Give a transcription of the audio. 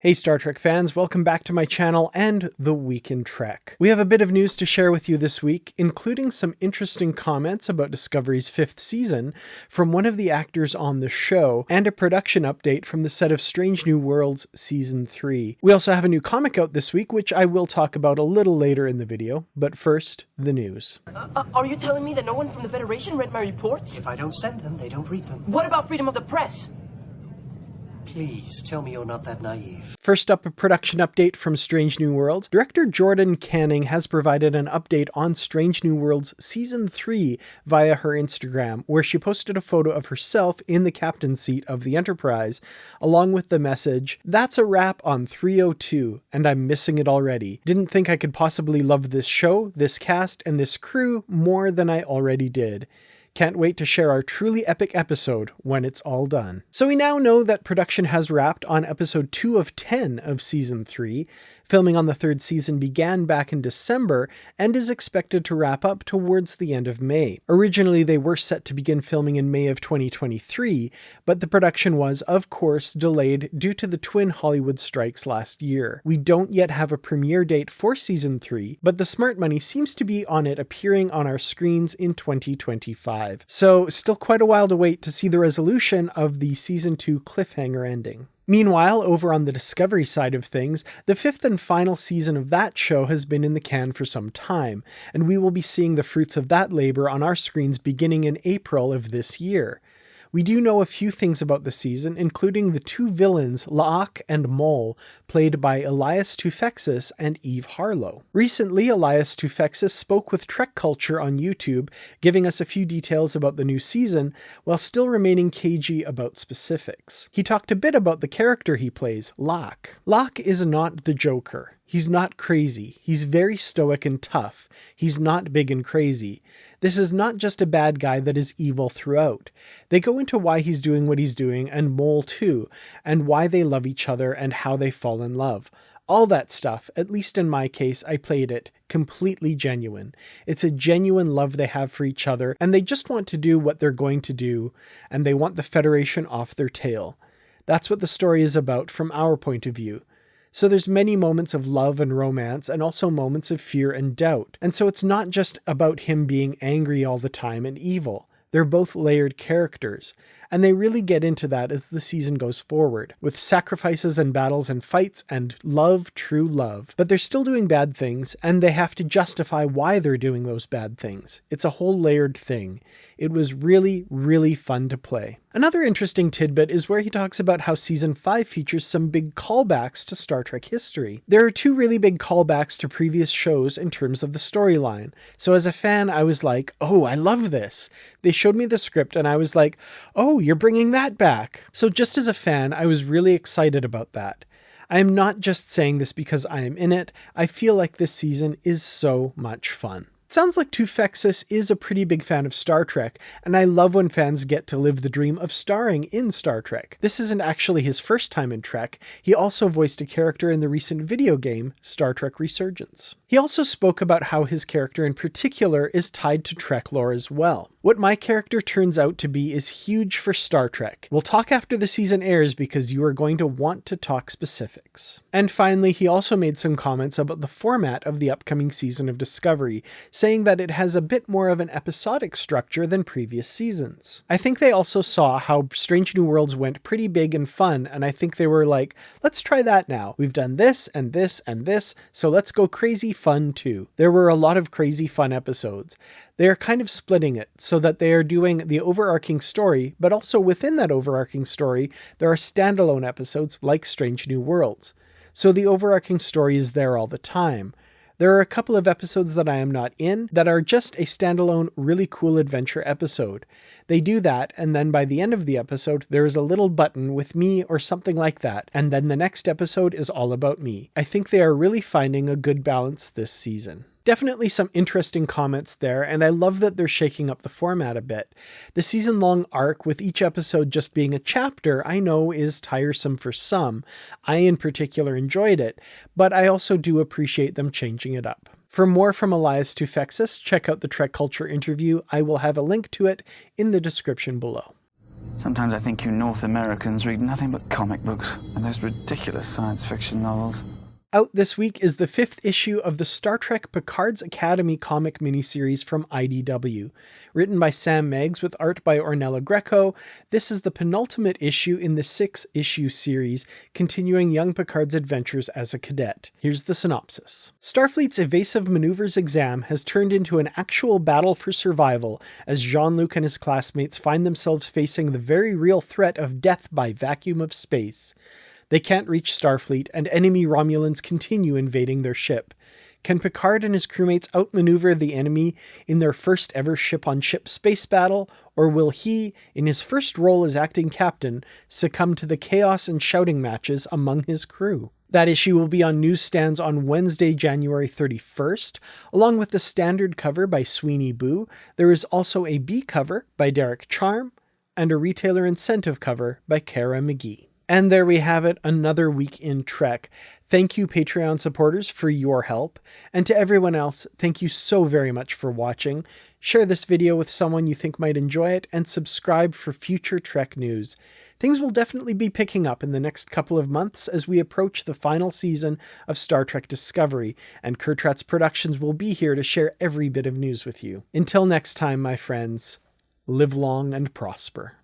Hey Star Trek fans, welcome back to my channel and The Week in Trek. We have a bit of news to share with you this week, including some interesting comments about Discovery's 5th season from one of the actors on the show, and a production update from the set of Strange New Worlds Season 3. We also have a new comic out this week, which I will talk about a little later in the video, but first, the news. Are you telling me that no one from the Federation read my reports? If I don't send them, they don't read them. What about freedom of the press? Please, tell me you're not that naive. First up, a production update from Strange New Worlds. Director Jordan Canning has provided an update on Strange New Worlds Season 3 via her Instagram, where she posted a photo of herself in the captain's seat of the Enterprise, along with the message, "That's a wrap on 302, and I'm missing it already. Didn't think I could possibly love this show, this cast, and this crew more than I already did. Can't wait to share our truly epic episode when it's all done." So we now know that production has wrapped on episode 2 of 10 of season 3. Filming on the 3rd season began back in December and is expected to wrap up towards the end of May. Originally, they were set to begin filming in May of 2023, but the production was, of course, delayed due to the twin Hollywood strikes last year. We don't yet have a premiere date for season 3, but the smart money seems to be on it appearing on our screens in 2025. So still quite a while to wait to see the resolution of the season 2 cliffhanger ending. Meanwhile, over on the Discovery side of things, the 5th and final season of that show has been in the can for some time, and we will be seeing the fruits of that labor on our screens beginning in April of this year. We do know a few things about the season, including the two villains, La'ak and Mol, played by Elias Toufexis and Eve Harlow. Recently, Elias Toufexis spoke with Trek Culture on YouTube, giving us a few details about the new season, while still remaining cagey about specifics. He talked a bit about the character he plays, La'ak. La'ak is not the Joker. He's not crazy. He's very stoic and tough. He's not big and crazy. This is not just a bad guy that is evil throughout. They go into why he's doing what he's doing, and Mol too, and why they love each other and how they fall in love. All that stuff, at least in my case, I played it completely genuine. It's a genuine love they have for each other, and they just want to do what they're going to do, and they want the Federation off their tail. That's what the story is about from our point of view. So there's many moments of love and romance, and also moments of fear and doubt. And so it's not just about him being angry all the time and evil. They're both layered characters, and they really get into that as the season goes forward, with sacrifices and battles and fights and love, true love. But they're still doing bad things, and they have to justify why they're doing those bad things. It's a whole layered thing. It was really, really fun to play. Another interesting tidbit is where he talks about how Season 5 features some big callbacks to Star Trek history. There are 2 really big callbacks to previous shows in terms of the storyline. So as a fan, I was like, oh, I love this. They showed me the script and I was like, oh, you're bringing that back. So just as a fan, I was really excited about that. I am not just saying this because I am in it. I feel like this season is so much fun. It sounds like Toufexis is a pretty big fan of Star Trek, and I love when fans get to live the dream of starring in Star Trek. This isn't actually his first time in Trek. He also voiced a character in the recent video game, Star Trek Resurgence. He also spoke about how his character in particular is tied to Trek lore as well. What my character turns out to be is huge for Star Trek. We'll talk after the season airs because you are going to want to talk specifics. And finally, he also made some comments about the format of the upcoming season of Discovery, saying that it has a bit more of an episodic structure than previous seasons. I think they also saw how Strange New Worlds went pretty big and fun, and I think they were like, let's try that now. We've done this and this and this, so let's go crazy fun too. There were a lot of crazy fun episodes. They are kind of splitting it so that they are doing the overarching story, but also within that overarching story, there are standalone episodes like Strange New Worlds. So the overarching story is there all the time. There are a couple of episodes that I am not in that are just a standalone, really cool adventure episode. They do that, and then by the end of the episode, there is a little button with me or something like that, and then the next episode is all about me. I think they are really finding a good balance this season. Definitely some interesting comments there, and I love that they're shaking up the format a bit. The season-long arc with each episode just being a chapter I know is tiresome for some. I in particular enjoyed it, but I also do appreciate them changing it up. For more from Elias Toufexis, check out the Trek Culture interview. I will have a link to it in the description below. Sometimes I think you North Americans read nothing but comic books and those ridiculous science fiction novels. Out this week is the 5th issue of the Star Trek Picard's Academy comic miniseries from IDW. Written by Sam Meggs with art by Ornella Greco, this is the penultimate issue in the 6-issue series, continuing young Picard's adventures as a cadet. Here's the synopsis. Starfleet's evasive maneuvers exam has turned into an actual battle for survival as Jean-Luc and his classmates find themselves facing the very real threat of death by vacuum of space. They can't reach Starfleet, and enemy Romulans continue invading their ship. Can Picard and his crewmates outmaneuver the enemy in their first ever ship-on-ship space battle, or will he, in his first role as acting captain, succumb to the chaos and shouting matches among his crew? That issue will be on newsstands on Wednesday, January 31st. Along with the standard cover by Sweeney Boo, there is also a B cover by Derek Charm, and a retailer incentive cover by Kara McGee. And there we have it, another week in Trek. Thank you, Patreon supporters, for your help. And to everyone else, thank you so very much for watching. Share this video with someone you think might enjoy it, and subscribe for future Trek news. Things will definitely be picking up in the next couple of months as we approach the final season of Star Trek Discovery, and Kertrats Productions will be here to share every bit of news with you. Until next time, my friends, live long and prosper.